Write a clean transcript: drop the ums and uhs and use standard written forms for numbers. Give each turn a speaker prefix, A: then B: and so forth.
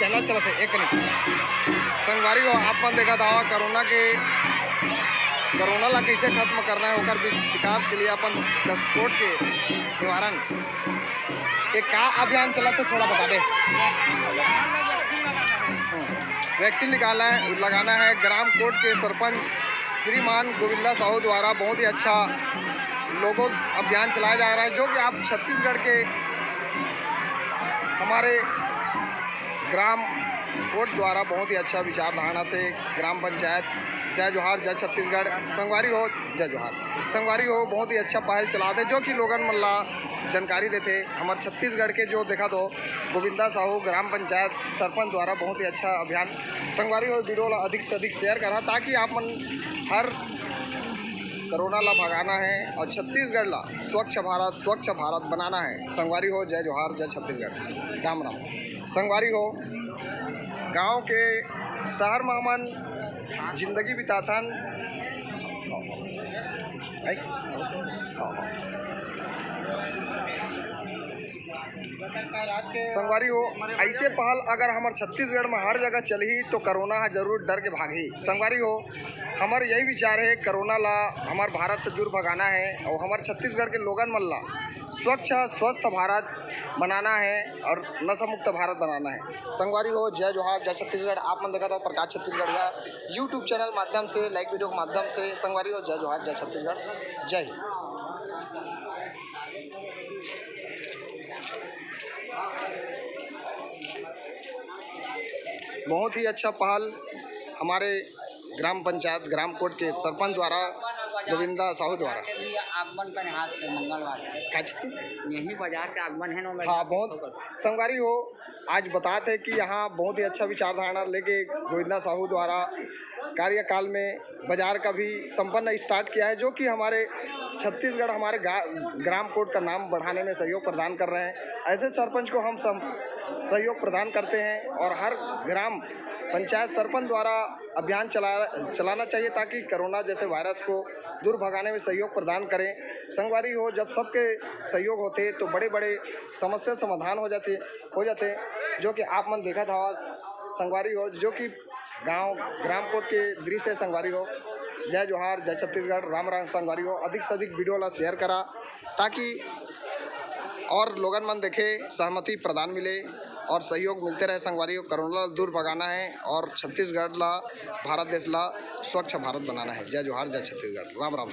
A: पहला चला था एक संगवारी हो आप मन देखा था कोरोना ला कैसे खत्म करना है ओकर विकास के लिए अपन कोविड के निवारण एक का अभियान चला था थोड़ा बता दे। वैक्सीन लगाना है ग्राम कोट के सरपंच श्रीमान गोविंदा साहू द्वारा बहुत ही अच्छा लोगों अभियान चलाया जा रहा है, जो कि आप छत्तीसगढ़ के हमारे ग्राम कोट द्वारा बहुत ही अच्छा विचारधारा से ग्राम पंचायत जय जोहार जय छत्तीसगढ़ संगवारी हो जय जोहार संगवारी हो बहुत ही अच्छा पहल चलाते जो कि लोगन मल्ला जानकारी देते हमारे छत्तीसगढ़ के जो देखा तो गोविंदा साहू ग्राम पंचायत सरपंच द्वारा बहुत ही अच्छा अभियान संगवारी हो वीडियो अधिक से अधिक शेयर करा ताकि आप मन हर कोरोना ला भगाना है और छत्तीसगढ़ ला स्वच्छ भारत बनाना है। संगवारी हो जय जोहार जय छत्तीसगढ़ राम राम। संगवारी हो गांव के शहर में हमन जिंदगी बिताथन संगवारी हो ऐसे पहल अगर हमारे छत्तीसगढ़ में हर जगह चलही तो कोरोना है जरूर डर के भागी। संगवारी हो हमारे यही विचार है कोरोना ला हमारे भारत से दूर भगाना है और हमारे छत्तीसगढ़ के लोगन मन ला स्वस्थ भारत बनाना है और नशा मुक्त भारत बनाना है। संगवारी हो जय जोहार जय छत्तीसगढ़ आप मन देखा था प्रकाश छत्तीसगढ़ या यूट्यूब चैनल माध्यम से लाइक वीडियो के माध्यम से संगवारी हो जय जोहार जय छत्तीसगढ़ जय हिंद। बहुत ही अच्छा पहल हमारे ग्राम पंचायत ग्राम कोट के सरपंच द्वारा गोविंदा साहू द्वारा
B: आगमन का हाथ से मंगलवार यही बाजार का आगमन है ना।
A: हाँ बहुत संगवारी हो आज बताते कि यहाँ बहुत ही अच्छा विचारधारा लेके गोविंदा साहू द्वारा कार्यकाल में बाजार का भी संपन्न स्टार्ट किया है, जो कि हमारे छत्तीसगढ़ हमारे ग्राम कोट का नाम बढ़ाने में सहयोग प्रदान कर रहे हैं। ऐसे सरपंच को हम सहयोग प्रदान करते हैं और हर ग्राम पंचायत सरपंच द्वारा अभियान चलाना चाहिए ताकि कोरोना जैसे वायरस को दूर भगाने में सहयोग प्रदान करें। संगवारी हो जब सबके सहयोग होते तो बड़े बड़े समस्या समाधान हो जाते जो कि आप मन देखा था संगवारी हो जो कि ग्राम कोट के दृश्य संगवारी हो जय जोहार जय छत्तीसगढ़ राम राम। संगवारी हो अधिक से अधिक वीडियो ला शेयर करा ताकि और लोगन मन देखे सहमति प्रदान मिले और सहयोग मिलते रहे। संगवारी को कोरोना दूर भगाना है और छत्तीसगढ़ ला भारत देश ला स्वच्छ भारत बनाना है। जय जोहार जय छत्तीसगढ़ राम राम।